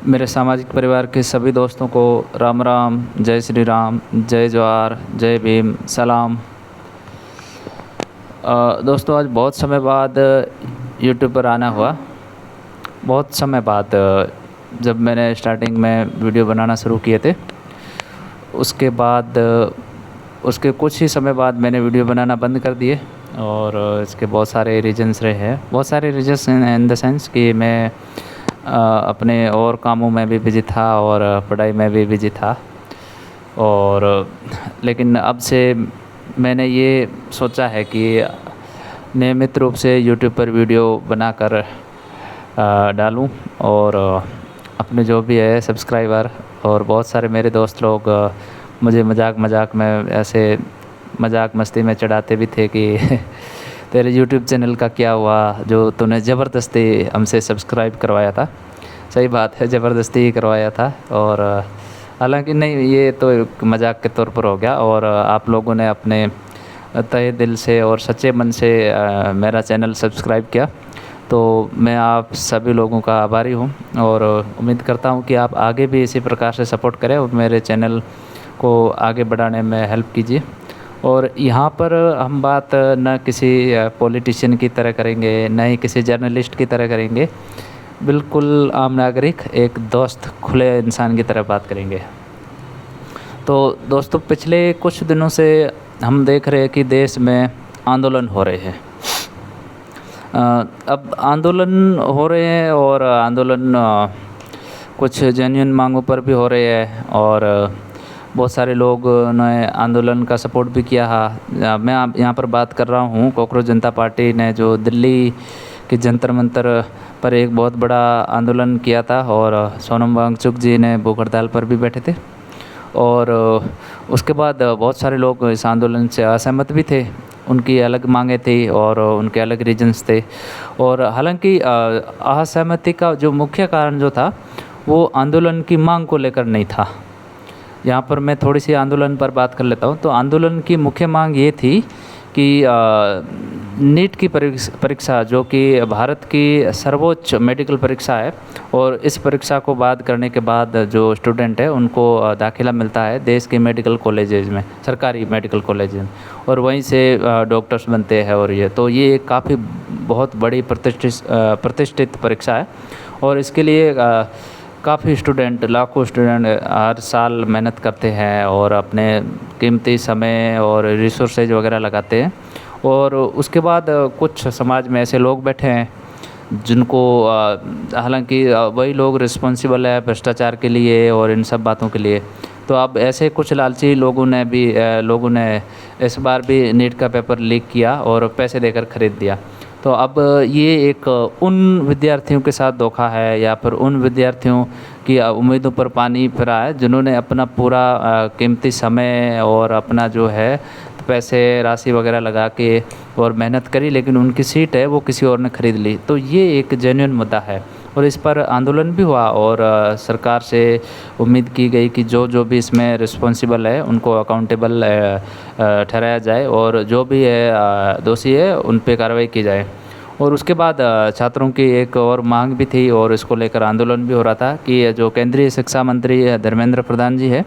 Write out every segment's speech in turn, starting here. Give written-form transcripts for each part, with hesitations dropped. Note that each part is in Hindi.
मेरे सामाजिक परिवार के सभी दोस्तों को राम राम, जय श्री राम, जय जवाहर, जय भीम, सलाम। दोस्तों, आज बहुत समय बाद यूट्यूब पर आना हुआ। बहुत समय बाद, जब मैंने स्टार्टिंग में वीडियो बनाना शुरू किए थे, उसके बाद उसके कुछ ही समय बाद मैंने वीडियो बनाना बंद कर दिए। और इसके बहुत सारे रीजंस रहे हैं, बहुत सारे रीजंस इन द सेंस कि मैं अपने और कामों में भी बिजी था और पढ़ाई में भी बिजी था। और लेकिन अब से मैंने ये सोचा है कि नियमित रूप से यूट्यूब पर वीडियो बनाकर डालूं। और अपने जो भी है सब्सक्राइबर और बहुत सारे मेरे दोस्त लोग मुझे मजाक मजाक में ऐसे मजाक मस्ती में चढ़ाते भी थे कि तेरे यूट्यूब चैनल का क्या हुआ जो तूने ज़बरदस्ती हमसे सब्सक्राइब करवाया था। सही बात है, ज़बरदस्ती ही करवाया था। और हालांकि नहीं, ये तो एक मजाक के तौर पर हो गया। और आप लोगों ने अपने तहे दिल से और सच्चे मन से मेरा चैनल सब्सक्राइब किया, तो मैं आप सभी लोगों का आभारी हूँ। और उम्मीद करता हूँ कि आप आगे भी इसी प्रकार से सपोर्ट करें और मेरे चैनल को आगे बढ़ाने में हेल्प कीजिए। और यहाँ पर हम बात न किसी पॉलिटिशियन की तरह करेंगे, न ही किसी जर्नलिस्ट की तरह करेंगे। बिल्कुल आम नागरिक, एक दोस्त, खुले इंसान की तरह बात करेंगे। तो दोस्तों, पिछले कुछ दिनों से हम देख रहे हैं कि देश में आंदोलन हो रहे हैं। अब आंदोलन हो रहे हैं और आंदोलन कुछ जेन्युइन मांगों पर भी हो रहे हैं। और बहुत सारे लोग ने आंदोलन का सपोर्ट भी किया है। मैं यहाँ पर बात कर रहा हूँ, कॉकरोच जनता पार्टी ने जो दिल्ली के जंतर मंतर पर एक बहुत बड़ा आंदोलन किया था, और सोनम वांगचुक जी ने भूख हड़ताल पर भी बैठे थे। और उसके बाद बहुत सारे लोग इस आंदोलन से असहमत भी थे। उनकी अलग मांगें थी और उनके अलग रीजन्स थे। और हालांकि असहमति का जो मुख्य कारण जो था, वो आंदोलन की मांग को लेकर नहीं था। यहाँ पर मैं थोड़ी सी आंदोलन पर बात कर लेता हूँ। तो आंदोलन की मुख्य मांग ये थी कि नीट की परीक्षा, जो कि भारत की सर्वोच्च मेडिकल परीक्षा है, और इस परीक्षा को बाद करने के बाद जो स्टूडेंट है उनको दाखिला मिलता है देश के मेडिकल कॉलेजेस में, सरकारी मेडिकल कॉलेज में, और वहीं से डॉक्टर्स बनते हैं। और ये काफ़ी बहुत बड़ी प्रतिष्ठित परीक्षा है। और इसके लिए काफ़ी स्टूडेंट, लाखों स्टूडेंट हर साल मेहनत करते हैं और अपने कीमती समय और रिसोर्सेज वगैरह लगाते हैं। और उसके बाद कुछ समाज में ऐसे लोग बैठे हैं जिनको हालांकि वही लोग रिस्पॉन्सिबल है भ्रष्टाचार के लिए और इन सब बातों के लिए। तो अब ऐसे कुछ लालची लोगों ने इस बार भी नीट का पेपर लीक किया और पैसे देकर खरीद दिया। तो अब ये एक उन विद्यार्थियों के साथ धोखा है, या फिर उन विद्यार्थियों की उम्मीदों पर पानी फिरा है जिन्होंने अपना पूरा कीमती समय और अपना जो है पैसे राशि वगैरह लगा के और मेहनत करी, लेकिन उनकी सीट है वो किसी और ने ख़रीद ली। तो ये एक जेन्युइन मुद्दा है और इस पर आंदोलन भी हुआ। और सरकार से उम्मीद की गई कि जो भी इसमें रिस्पॉन्सिबल है उनको अकाउंटेबल ठहराया जाए, और जो भी है दोषी है उन पे कार्रवाई की जाए। और उसके बाद छात्रों की एक और मांग भी थी और इसको लेकर आंदोलन भी हो रहा था कि जो केंद्रीय शिक्षा मंत्री धर्मेंद्र प्रधान जी है,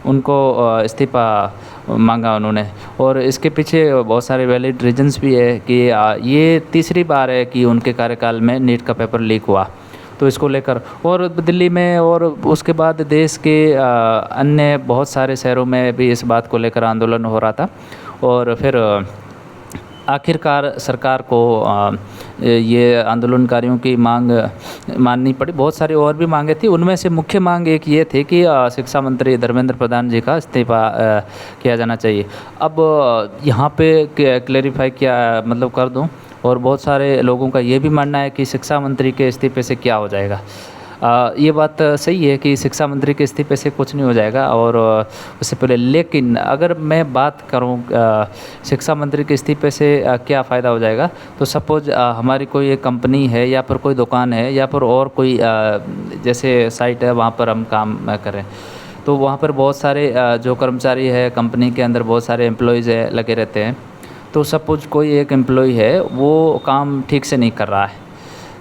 उनको इस्तीफ़ा मांगा उन्होंने। और इसके पीछे बहुत सारे वैलिड रीजंस भी है कि ये तीसरी बार है कि उनके कार्यकाल में नीट का पेपर लीक हुआ। तो इसको लेकर और दिल्ली में और उसके बाद देश के अन्य बहुत सारे शहरों में भी इस बात को लेकर आंदोलन हो रहा था। और फिर आखिरकार सरकार को ये आंदोलनकारियों की मांग माननी पड़ी। बहुत सारी और भी मांगे थी, उनमें से मुख्य मांग एक ये थी कि शिक्षा मंत्री धर्मेंद्र प्रधान जी का इस्तीफ़ा किया जाना चाहिए। अब यहाँ पे क्लेरिफाई किया, मतलब कर दूँ, और बहुत सारे लोगों का ये भी मानना है कि शिक्षा मंत्री के इस्तीफ़े से क्या हो जाएगा। ये बात सही है कि शिक्षा मंत्री के इस्तीफे से कुछ नहीं हो जाएगा और उससे पहले, लेकिन अगर मैं बात करूं शिक्षा मंत्री के इस्तीफे से क्या फ़ायदा हो जाएगा, तो सपोज़ हमारी कोई एक कंपनी है या फिर कोई दुकान है या फिर और कोई जैसे साइट है, वहाँ पर हम काम करें, तो वहाँ पर बहुत सारे जो कर्मचारी है कंपनी के अंदर, बहुत सारे एम्प्लॉयज़ है लगे रहते हैं। तो सपोज़ कोई एक एम्प्लॉय है वो काम ठीक से नहीं कर रहा है,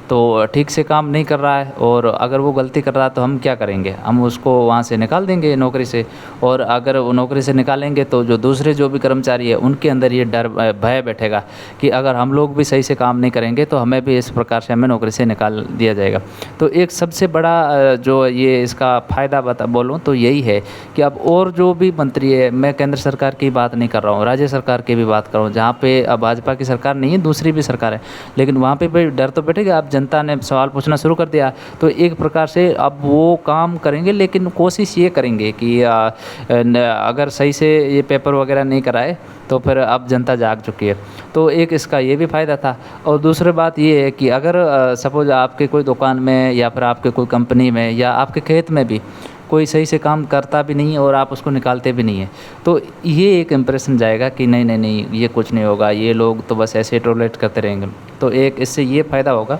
तो ठीक से काम नहीं कर रहा है और अगर वो गलती कर रहा है तो हम क्या करेंगे, हम उसको वहाँ से निकाल देंगे नौकरी से। और अगर वो नौकरी से निकालेंगे तो जो दूसरे जो भी कर्मचारी है उनके अंदर ये डर भय बैठेगा कि अगर हम लोग भी सही से काम नहीं करेंगे तो हमें भी इस प्रकार से हमें नौकरी से निकाल दिया जाएगा। तो एक सबसे बड़ा जो ये इसका फ़ायदा बोलूँ तो यही है कि अब और जो भी मंत्री है, मैं केंद्र सरकार की बात नहीं कर रहा हूँ, राज्य सरकार की भी बात कर रहा हूँ, जहाँ पे भाजपा की सरकार नहीं है, दूसरी भी सरकार है, लेकिन वहाँ पे भी डर तो बैठेगा। अब जनता ने सवाल पूछना शुरू कर दिया तो एक प्रकार से अब वो काम करेंगे, लेकिन कोशिश ये करेंगे कि अगर सही से ये पेपर वगैरह नहीं कराए तो फिर अब जनता जाग चुकी है। तो एक इसका ये भी फ़ायदा था। और दूसरी बात ये है कि अगर सपोज़ आपके कोई दुकान में या फिर आपके कोई कंपनी में या आपके खेत में भी कोई सही से काम करता भी नहीं है और आप उसको निकालते भी नहीं है, तो ये एक इम्प्रेशन जाएगा कि नहीं नहीं नहीं, ये कुछ नहीं होगा, ये लोग तो बस ऐसे टॉलरेट करते रहेंगे। तो एक इससे ये फ़ायदा होगा।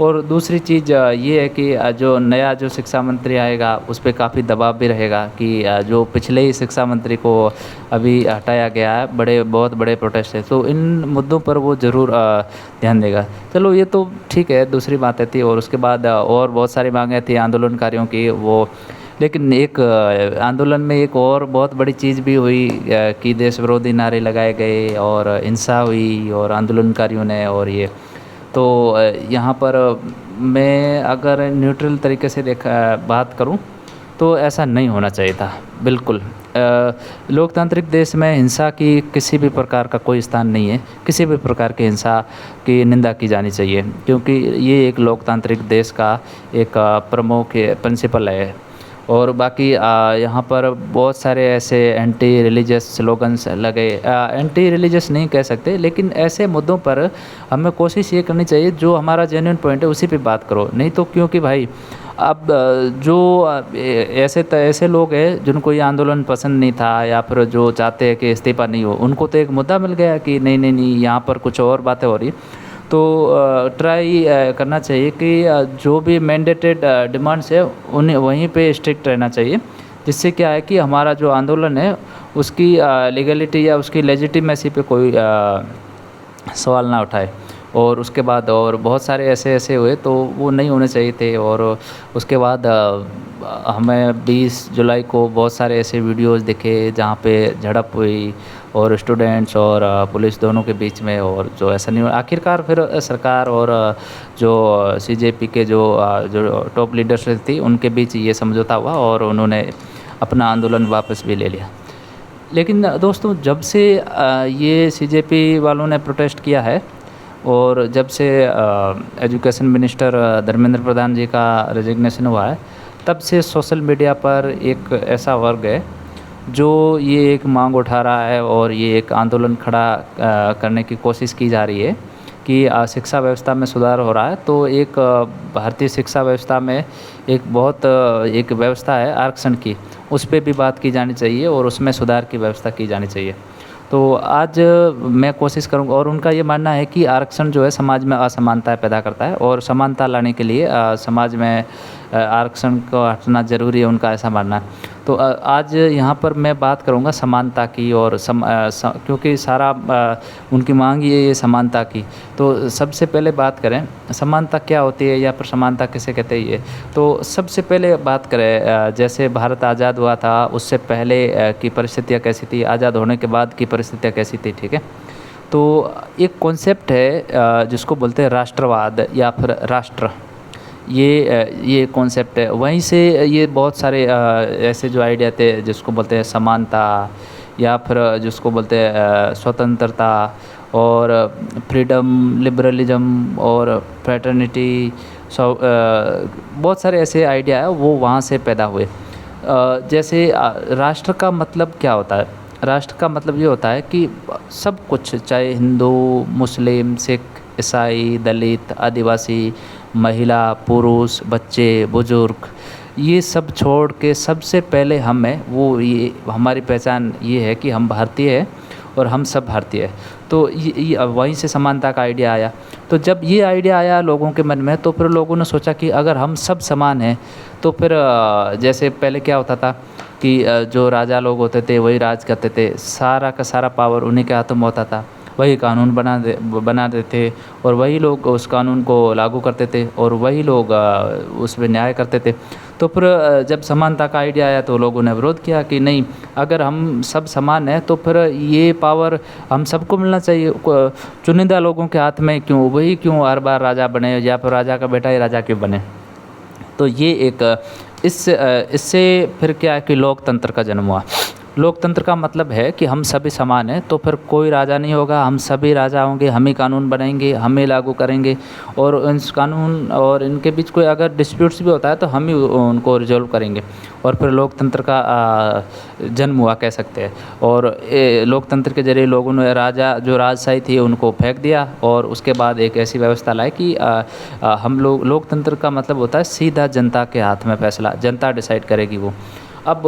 और दूसरी चीज़ ये है कि जो नया जो शिक्षा मंत्री आएगा उस पर काफ़ी दबाव भी रहेगा कि जो पिछले ही शिक्षा मंत्री को अभी हटाया गया है, बहुत बड़े प्रोटेस्ट है, तो इन मुद्दों पर वो ज़रूर ध्यान देगा। चलो ये तो ठीक है, दूसरी बातें थी। और उसके बाद और बहुत सारी मांगें थी आंदोलनकारियों की, वो लेकिन एक आंदोलन में एक और बहुत बड़ी चीज़ भी हुई कि देश विरोधी नारे लगाए गए और हिंसा हुई और आंदोलनकारियों ने। और ये तो यहाँ पर मैं अगर न्यूट्रल तरीके से बात करूँ तो ऐसा नहीं होना चाहिए था बिल्कुल। लोकतांत्रिक देश में हिंसा की किसी भी प्रकार का कोई स्थान नहीं है, किसी भी प्रकार की हिंसा की निंदा की जानी चाहिए, क्योंकि ये एक लोकतांत्रिक देश का एक प्रमुख प्रिंसिपल है। और बाकी यहाँ पर बहुत सारे ऐसे एंटी रिलीजियस स्लोगन्स लगे, एंटी रिलीजियस नहीं कह सकते, लेकिन ऐसे मुद्दों पर हमें कोशिश ये करनी चाहिए जो हमारा जेन्युइन पॉइंट है उसी पे बात करो। नहीं तो क्योंकि भाई अब जो ऐसे लोग हैं जिनको ये आंदोलन पसंद नहीं था या फिर जो चाहते हैं कि इस्तीफा नहीं हो, उनको तो एक मुद्दा मिल गया कि नहीं नहीं नहीं, यहाँ पर कुछ और बातें हो रही। तो ट्राई करना चाहिए कि जो भी मैंडेटेड डिमांड्स है उन्हें वहीं पे स्ट्रिक्ट रहना चाहिए, जिससे क्या है कि हमारा जो आंदोलन है उसकी लीगलिटी या उसकी लेजिटिमेसी पे कोई सवाल ना उठाए। और उसके बाद और बहुत सारे ऐसे हुए तो वो नहीं होने चाहिए थे। और उसके बाद हमें 20 जुलाई को बहुत सारे ऐसे वीडियोस दिखे जहाँ पे झड़प हुई और स्टूडेंट्स और पुलिस दोनों के बीच में, और जो ऐसा नहीं हुआ। आखिरकार फिर सरकार और जो सीजेपी के जो टॉप लीडरशिप थी उनके बीच ये समझौता हुआ और उन्होंने अपना आंदोलन वापस भी ले लिया। लेकिन दोस्तों, जब से ये सीजेपी वालों ने प्रोटेस्ट किया है और जब से एजुकेशन मिनिस्टर धर्मेंद्र प्रधान जी का रेजिग्नेशन हुआ है, तब से सोशल मीडिया पर एक ऐसा वर्ग है जो ये एक मांग उठा रहा है और ये एक आंदोलन खड़ा करने की कोशिश की जा रही है कि शिक्षा व्यवस्था में सुधार हो रहा है। तो एक भारतीय शिक्षा व्यवस्था में एक व्यवस्था है आरक्षण की, उस पर भी बात की जानी चाहिए और उसमें सुधार की व्यवस्था की जानी चाहिए। तो आज मैं कोशिश करूँगा, और उनका ये मानना है कि आरक्षण जो है समाज में असमानता पैदा करता है और समानता लाने के लिए समाज में आरक्षण को हटना ज़रूरी है, उनका ऐसा मानना है। तो आज यहाँ पर मैं बात करूँगा समानता की, और क्योंकि सारा उनकी मांग ये समानता की। तो सबसे पहले बात करें समानता क्या होती है या फिर समानता किसे कहते हैं। तो सबसे पहले बात करें, जैसे भारत आज़ाद हुआ था उससे पहले की परिस्थितियाँ कैसी थी, आज़ाद होने के बाद की परिस्थितियाँ कैसी थी, ठीक है। तो एक कॉन्सेप्ट है जिसको बोलते हैं राष्ट्रवाद या फिर राष्ट्र, ये कॉन्सेप्ट है। वहीं से ये बहुत सारे ऐसे जो आइडिया थे जिसको बोलते हैं समानता या फिर जिसको बोलते हैं स्वतंत्रता और फ्रीडम, लिबरलिज्म और फ्रेटर्निटी, बहुत सारे ऐसे आइडिया है वो वहाँ से पैदा हुए। जैसे राष्ट्र का मतलब क्या होता है, राष्ट्र का मतलब ये होता है कि सब कुछ, चाहे हिंदू, मुस्लिम, सिख, ईसाई, दलित, आदिवासी, महिला, पुरुष, बच्चे, बुजुर्ग, ये सब छोड़ के सबसे पहले हम हैं, वो ये हमारी पहचान ये है कि हम भारतीय हैं और हम सब भारतीय हैं। तो ये वहीं से समानता का आइडिया आया। तो जब ये आइडिया आया लोगों के मन में, तो फिर लोगों ने सोचा कि अगर हम सब समान हैं तो फिर जैसे पहले क्या होता था कि जो राजा लोग होते थे वही राज करते थे, सारा का सारा पावर उन्हीं के हाथों में होता था। वही कानून बना देते और वही लोग उस कानून को लागू करते थे और वही लोग उस पे न्याय करते थे। तो फिर जब समानता का आइडिया आया तो लोगों ने विरोध किया कि नहीं, अगर हम सब समान हैं तो फिर ये पावर हम सबको मिलना चाहिए, चुनिंदा लोगों के हाथ में क्यों, वही क्यों हर बार राजा बने, या फिर राजा का बेटा ही राजा क्यों बने। तो ये एक इससे फिर क्या है कि लोकतंत्र का जन्म हुआ। लोकतंत्र का मतलब है कि हम सभी समान हैं, तो फिर कोई राजा नहीं होगा, हम सभी राजा होंगे, हम ही कानून बनाएंगे, हम ही लागू करेंगे और इन कानून और इनके बीच कोई अगर डिस्प्यूट्स भी होता है तो हम ही उनको रिजॉल्व करेंगे और फिर लोकतंत्र का जन्म हुआ कह सकते हैं। और लोकतंत्र के जरिए लोगों ने राजा जो राजशाही थी उनको फेंक दिया और उसके बाद एक ऐसी व्यवस्था लाई कि हम लोग, लोकतंत्र का मतलब होता है सीधा जनता के हाथ में फैसला, जनता डिसाइड करेगी वो। अब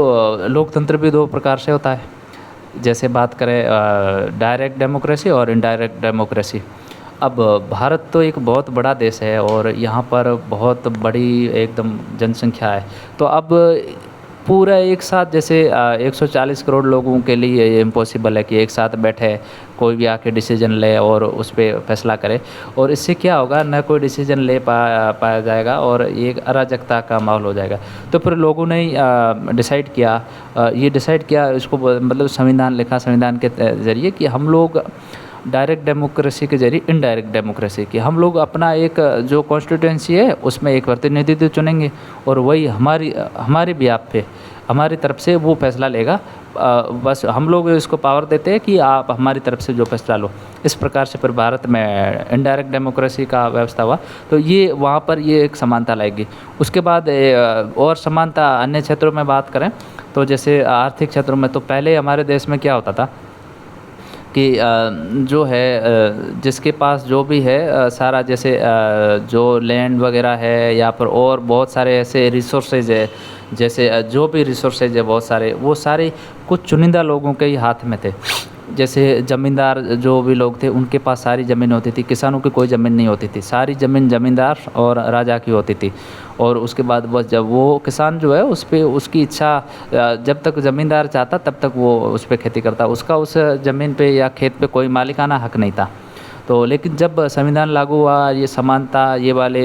लोकतंत्र भी दो प्रकार से होता है, जैसे बात करें डायरेक्ट डेमोक्रेसी और इनडायरेक्ट डेमोक्रेसी। अब भारत तो एक बहुत बड़ा देश है और यहाँ पर बहुत बड़ी एकदम जनसंख्या है, तो अब पूरा एक साथ जैसे 140 करोड़ लोगों के लिए ये इम्पॉसिबल है कि एक साथ बैठे कोई भी आके डिसीजन ले और उस पर फैसला करे, और इससे क्या होगा, न कोई डिसीजन ले पाया जाएगा और एक अराजकता का माहौल हो जाएगा। तो फिर लोगों ने डिसाइड किया, ये डिसाइड किया, इसको मतलब संविधान लिखा, संविधान के ज़रिए कि हम लोग डायरेक्ट डेमोक्रेसी के जरिए इनडायरेक्ट डेमोक्रेसी की हम लोग अपना एक जो कॉन्स्टिट्यूंसी है उसमें एक प्रतिनिधित्व चुनेंगे और वही हमारी बिहाफ पे हमारी तरफ से वो फैसला लेगा। बस हम लोग इसको पावर देते हैं कि आप हमारी तरफ से जो फैसला लो। इस प्रकार से फिर भारत में इनडायरेक्ट डेमोक्रेसी का व्यवस्था हुआ, तो ये वहाँ पर ये एक समानता लाएगी। उसके बाद और समानता अन्य क्षेत्रों में बात करें तो जैसे आर्थिक क्षेत्रों में, तो पहले हमारे देश में क्या होता था कि जो है जिसके पास जो भी है सारा, जैसे जो लैंड वगैरह है या पर और बहुत सारे ऐसे रिसोर्सेज है, जैसे जो भी रिसोर्सेज है बहुत सारे, वो सारे कुछ चुनिंदा लोगों के ही हाथ में थे। जैसे ज़मींदार जो भी लोग थे उनके पास सारी ज़मीन होती थी, किसानों की कोई ज़मीन नहीं होती थी, सारी ज़मीन ज़मींदार और राजा की होती थी। और उसके बाद बस जब वो किसान जो है उस पर उसकी इच्छा, जब तक ज़मींदार चाहता तब तक वो उस पर खेती करता, उसका उस ज़मीन पे या खेत पे कोई मालिकाना हक नहीं था। तो लेकिन जब संविधान लागू हुआ, ये समानता ये वाले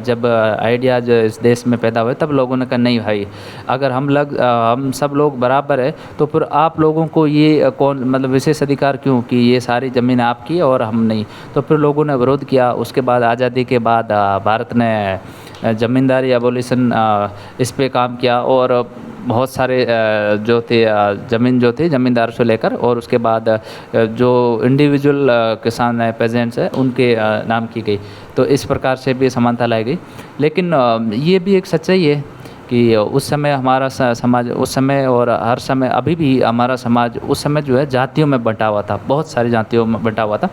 जब आइडियाज इस देश में पैदा हुए, तब लोगों ने कहा नहीं भाई, अगर हम सब लोग बराबर है तो फिर आप लोगों को ये कौन मतलब विशेष अधिकार क्यों कि ये सारी ज़मीन आपकी और हम नहीं। तो फिर लोगों ने विरोध किया। उसके बाद आज़ादी के बाद भारत ने ज़मींदारी एबोलिशन इस पे काम किया और बहुत सारे जो थे ज़मीन जो थी ज़मींदार से लेकर, और उसके बाद जो इंडिविजुअल किसान है, पेजेंट्स है, उनके नाम की गई। तो इस प्रकार से भी समानता लाई गई। लेकिन ये भी एक सच्चाई है कि उस समय हमारा समाज उस समय और हर समय अभी भी हमारा समाज उस समय जो है जातियों में बंटा हुआ था, बहुत सारी जातियों में बंटा हुआ था।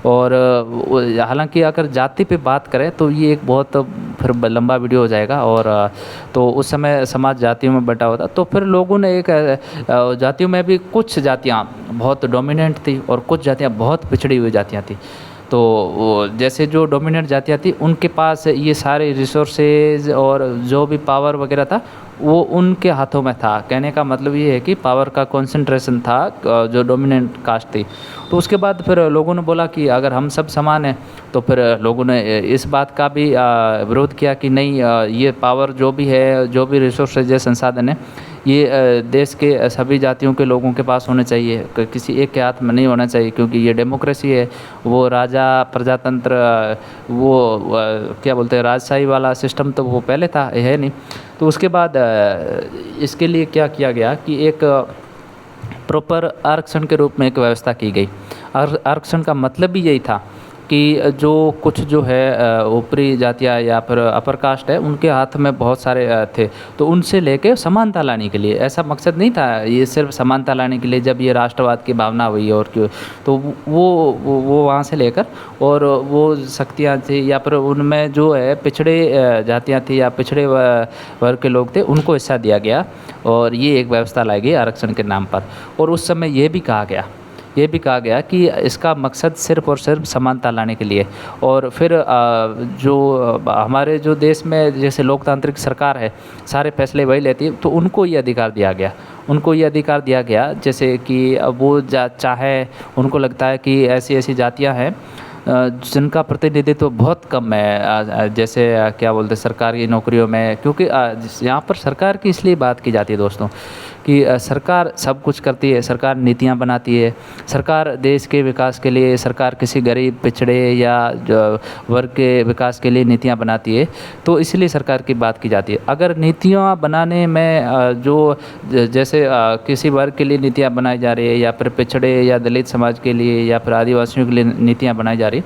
और हालांकि अगर जाति पे बात करें तो ये एक बहुत फिर लंबा वीडियो हो जाएगा। और तो उस समय समाज जातियों में बंटा हुआ था, तो फिर लोगों ने एक जातियों में भी कुछ जातियाँ बहुत डोमिनेंट थी और कुछ जातियाँ बहुत पिछड़ी हुई जातियाँ थी। तो जैसे जो डोमिनेंट जातियाँ थी उनके पास ये सारे रिसोर्सेज और जो भी पावर वगैरह था वो उनके हाथों में था। कहने का मतलब ये है कि पावर का कंसंट्रेशन था जो डोमिनेंट कास्ट थी। तो उसके बाद फिर लोगों ने बोला कि अगर हम सब समान हैं, तो फिर लोगों ने इस बात का भी विरोध किया कि नहीं, ये पावर जो भी है, जो भी रिसोर्सेज है, संसाधन है, ये देश के सभी जातियों के लोगों के पास होने चाहिए, किसी एक के हाथ में नहीं होना चाहिए, क्योंकि ये डेमोक्रेसी है। वो राजा प्रजातंत्र वो क्या बोलते हैं, राजशाही वाला सिस्टम तो वो पहले था, है नहीं। तो उसके बाद इसके लिए क्या किया गया कि एक प्रॉपर आरक्षण के रूप में एक व्यवस्था की गई। आरक्षण का मतलब भी यही था कि जो कुछ जो है ऊपरी जातियाँ या फिर अपर कास्ट है, उनके हाथ में बहुत सारे थे, तो उनसे लेके समानता लाने के लिए, ऐसा मकसद नहीं था ये सिर्फ समानता लाने के लिए। जब ये राष्ट्रवाद की भावना हुई और क्यों, तो वो वहाँ से लेकर और वो शक्तियाँ थी या फिर उनमें जो है पिछड़े जातियाँ थी या पिछड़े वर्ग के लोग थे, उनको हिस्सा दिया गया और ये एक व्यवस्था लाई गई आरक्षण के नाम पर। और उस समय ये भी कहा गया ये भी कहा गया कि इसका मकसद सिर्फ़ और सिर्फ समानता लाने के लिए। और फिर जो हमारे जो देश में जैसे लोकतांत्रिक सरकार है, सारे फैसले वही लेती है, तो उनको ये अधिकार दिया गया। उनको ये अधिकार दिया गया जैसे कि वो चाहे, उनको लगता है कि ऐसी-ऐसी जातियाँ हैं जिनका प्रतिनिधित्व बहुत कम है, जैसे क्या बोलते हैं सरकारी नौकरियों में, क्योंकि यहाँ पर सरकार की इसलिए बात की जाती है दोस्तों कि सरकार सब कुछ करती है, सरकार नीतियाँ बनाती है, सरकार देश के विकास के लिए, सरकार किसी गरीब पिछड़े या वर्ग के विकास के लिए नीतियाँ बनाती है, तो इसलिए सरकार की बात की जाती है। अगर नीतियाँ बनाने में जैसे किसी वर्ग के लिए नीतियाँ बनाई जा रही है, या फिर पिछड़े या दलित समाज के लिए या फिर आदिवासियों के लिए नीतियाँ बनाई जा रही,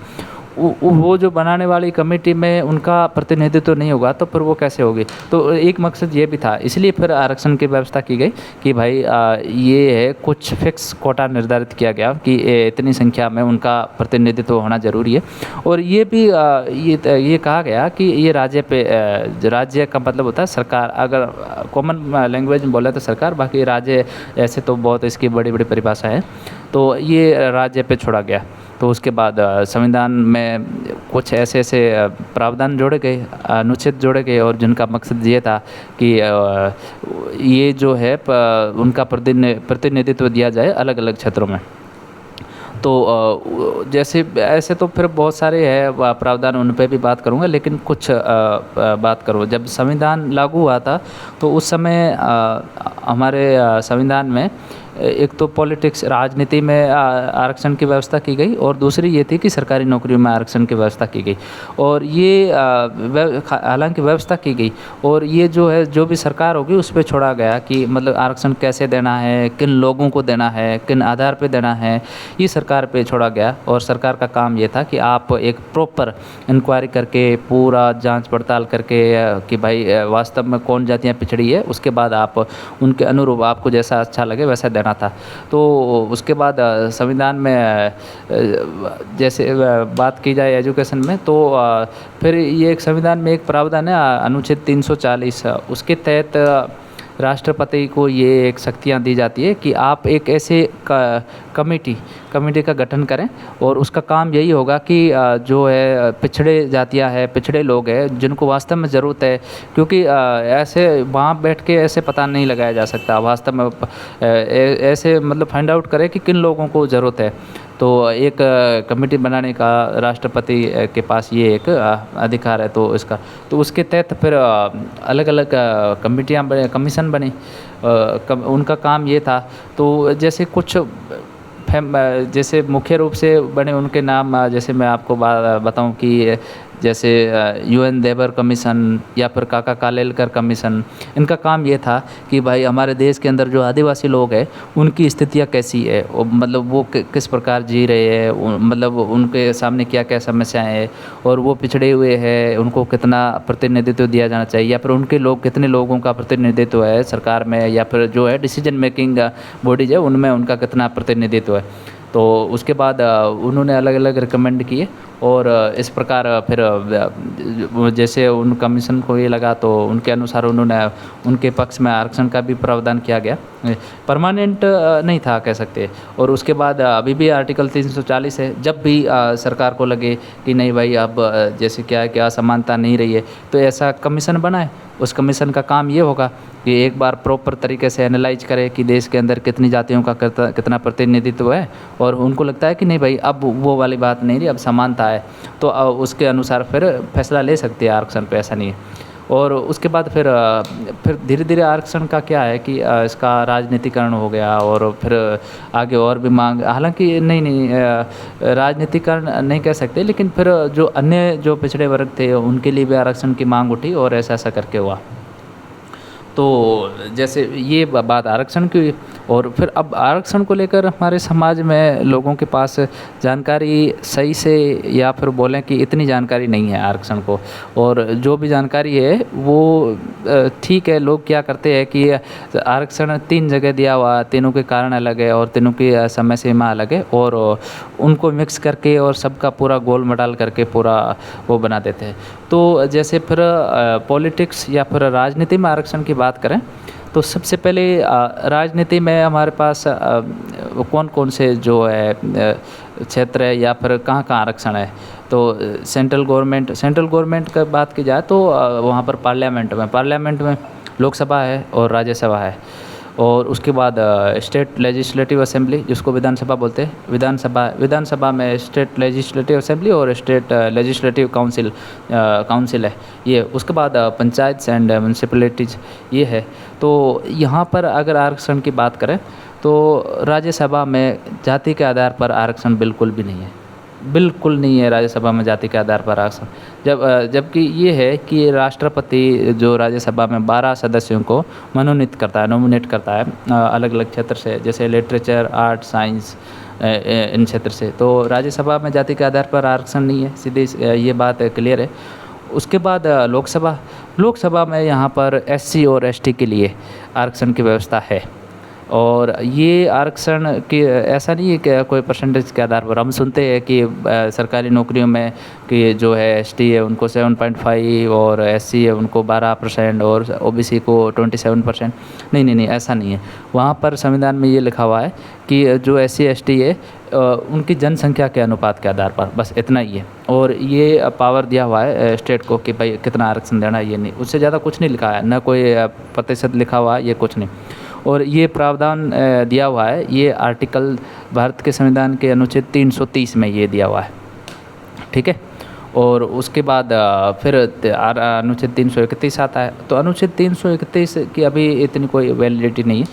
वो जो बनाने वाली कमेटी में उनका प्रतिनिधित्व नहीं होगा, तो फिर वो कैसे होगी। तो एक मकसद ये भी था, इसलिए फिर आरक्षण की व्यवस्था की गई कि भाई ये है, कुछ फिक्स कोटा निर्धारित किया गया कि इतनी संख्या में उनका प्रतिनिधित्व होना ज़रूरी है। और ये भी ये कहा गया कि ये राज्य का मतलब होता है सरकार, अगर कॉमन लैंग्वेज में बोले तो सरकार, बाकी राज्य ऐसे तो बहुत इसकी बड़ी बड़ी परिभाषा है, तो ये राज्य पे छोड़ा गया। तो उसके बाद संविधान में कुछ ऐसे प्रावधान जोड़े गए, अनुच्छेद जोड़े गए, और जिनका मकसद ये था कि ये जो है उनका प्रतिनिधित्व दिया जाए अलग अलग क्षेत्रों में। तो जैसे ऐसे तो फिर बहुत सारे हैं प्रावधान, उन पे भी बात करूँगा, लेकिन कुछ बात करूँ। जब संविधान लागू हुआ था तो उस समय हमारे संविधान में एक तो पॉलिटिक्स, राजनीति में आरक्षण की व्यवस्था की गई, और दूसरी ये थी कि सरकारी नौकरियों में आरक्षण की व्यवस्था की गई। और ये हालांकि व्यवस्था की गई, और ये जो है, जो भी सरकार होगी उस पर छोड़ा गया कि मतलब आरक्षण कैसे देना है, किन लोगों को देना है, किन आधार पे देना है, ये सरकार पे छोड़ा गया। और सरकार का काम ये था कि आप एक प्रॉपर इंक्वायरी करके, पूरा जांच पड़ताल करके कि भाई वास्तव में कौन जातियाँ पिछड़ी है, उसके बाद आप उनके अनुरूप आपको जैसा अच्छा लगे वैसा देना था। तो उसके बाद संविधान में जैसे बात की जाए एजुकेशन में, तो फिर ये एक संविधान में एक प्रावधान है अनुच्छेद 340, उसके तहत राष्ट्रपति को ये एक शक्तियाँ दी जाती है कि आप एक ऐसे कमेटी का गठन करें, और उसका काम यही होगा कि जो है पिछड़े जातियाँ हैं, पिछड़े लोग हैं, जिनको वास्तव में ज़रूरत है, क्योंकि ऐसे वहाँ बैठ के ऐसे पता नहीं लगाया जा सकता वास्तव में, ऐसे मतलब फाइंड आउट करें कि किन लोगों को ज़रूरत है। तो एक कमेटी बनाने का राष्ट्रपति के पास ये एक अधिकार है। तो तो उसके तहत फिर अलग अलग कमेटियाँ बने, कमीशन बने, उनका काम ये था। तो जैसे कुछ जैसे मुख्य रूप से बने उनके नाम, जैसे मैं आपको बताऊं कि जैसे UN देवर कमीशन या फिर काका कालेलकर कमीशन, इनका काम ये था कि भाई हमारे देश के अंदर जो आदिवासी लोग हैं उनकी स्थितियाँ कैसी है, मतलब वो किस प्रकार जी रहे हैं, मतलब उनके सामने क्या क्या समस्याएं हैं, और वो पिछड़े हुए हैं, उनको कितना प्रतिनिधित्व दिया जाना चाहिए, या फिर उनके लोग कितने लोगों का प्रतिनिधित्व है सरकार में, या फिर जो है डिसीजन मेकिंग बॉडीज है उनमें उनका कितना प्रतिनिधित्व है। तो उसके बाद उन्होंने अलग अलग रिकमेंड किए, और इस प्रकार फिर जैसे उन कमीशन को ये लगा तो उनके अनुसार उन्होंने उनके पक्ष में आरक्षण का भी प्रावधान किया गया। परमानेंट नहीं था कह सकते। और उसके बाद अभी भी आर्टिकल 340 है, जब भी सरकार को लगे कि नहीं भाई अब जैसे क्या है कि असमानता नहीं रही है, तो ऐसा कमीशन बनाए। उस कमीशन का काम ये होगा कि एक बार प्रॉपर तरीके से एनालाइज करे कि देश के अंदर कितनी जातियों का कितना प्रतिनिधित्व है, और उनको लगता है कि नहीं भाई अब वो वाली बात नहीं रही, अब समानता है, तो उसके अनुसार फिर फैसला ले सकते हैं आरक्षण पे, ऐसा नहीं है। और उसके बाद फिर धीरे धीरे आरक्षण का क्या है कि इसका राजनीतिकरण हो गया, और फिर आगे और भी मांग, हालांकि नहीं राजनीतिकरण नहीं कह सकते, लेकिन फिर जो अन्य जो पिछड़े वर्ग थे उनके लिए भी आरक्षण की मांग उठी, और ऐसा ऐसा करके हुआ। तो जैसे ये बात आरक्षण की। और फिर अब आरक्षण को लेकर हमारे समाज में लोगों के पास जानकारी सही से, या फिर बोलें कि इतनी जानकारी नहीं है आरक्षण को, और जो भी जानकारी है वो ठीक है। लोग क्या करते हैं कि आरक्षण 3 जगह दिया हुआ, तीनों के कारण अलग है और तीनों की समय सीमा अलग है, और उनको मिक्स करके और सबका पूरा गोल मटाल करके पूरा वो बना देते हैं। तो जैसे फिर पॉलिटिक्स या फिर राजनीति में आरक्षण की बात करें तो सबसे पहले राजनीति में हमारे पास कौन-कौन से जो है क्षेत्र है या फिर कहाँ-कहाँ आरक्षण है। तो सेंट्रल गवर्नमेंट का बात की जाए तो वहाँ पर पार्लियामेंट में लोकसभा है और राज्यसभा है। और उसके बाद स्टेट लेजिस्लेटिव असेंबली जिसको विधानसभा बोलते हैं, विधानसभा में स्टेट लेजिस्लेटिव असेंबली और स्टेट लेजिस्लेटिव काउंसिल है ये। उसके बाद पंचायत एंड म्यूनसिपैलिटीज़ ये है। तो यहाँ पर अगर आरक्षण की बात करें तो राज्यसभा में जाति के आधार पर आरक्षण बिल्कुल भी नहीं है, बिल्कुल नहीं है राज्यसभा में जाति के आधार पर आरक्षण। जबकि ये है कि राष्ट्रपति जो राज्यसभा में 12 सदस्यों को नोमिनेट करता है अलग अलग क्षेत्र से, जैसे लिटरेचर, आर्ट, साइंस इन क्षेत्र से। तो राज्यसभा में जाति के आधार पर आरक्षण नहीं है, सीधे ये बात क्लियर है। उसके बाद लोकसभा में यहाँ पर SC और ST के लिए आरक्षण की व्यवस्था है। और ये आरक्षण की ऐसा नहीं है कि कोई परसेंटेज के आधार पर। हम सुनते हैं कि सरकारी नौकरियों में कि जो है ST है उनको 7.5 और SC है उनको 12% और OBC को 27%। नहीं, ऐसा नहीं है। वहाँ पर संविधान में ये लिखा हुआ है कि जो SC ST है उनकी जनसंख्या के अनुपात के आधार पर, बस इतना ही है। और ये पावर दिया हुआ है स्टेट को कि भाई कितना आरक्षण देना है, ये नहीं, उससे ज़्यादा कुछ नहीं लिखा है, ना कोई प्रतिशत लिखा हुआ है, ये कुछ नहीं। और ये प्रावधान दिया हुआ है, ये आर्टिकल भारत के संविधान के अनुच्छेद 330 में ये दिया हुआ है, ठीक है। और उसके बाद फिर अनुच्छेद 331 आता है। तो अनुच्छेद 331 की अभी इतनी कोई वैलिडिटी नहीं है।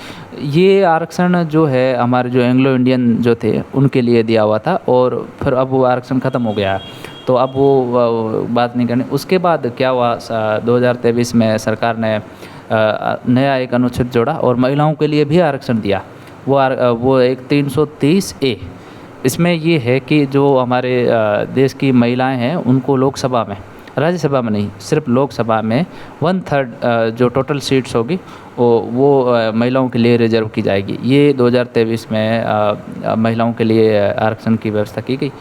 ये आरक्षण जो है हमारे जो एंग्लो इंडियन जो थे उनके लिए दिया हुआ था और फिर अब वो आरक्षण ख़त्म हो गया है, तो अब वो बात नहीं करनी। उसके बाद क्या हुआ, 2023 में सरकार ने नया एक अनुच्छेद जोड़ा और महिलाओं के लिए भी आरक्षण दिया। वो एक 330A। इसमें ये है कि जो हमारे देश की महिलाएं हैं उनको लोकसभा में, राज्यसभा में नहीं, सिर्फ लोकसभा में 1/3 जो टोटल सीट्स होगी वो महिलाओं के लिए रिजर्व की जाएगी। ये 2023 में महिलाओं के लिए आरक्षण की व्यवस्था की गई।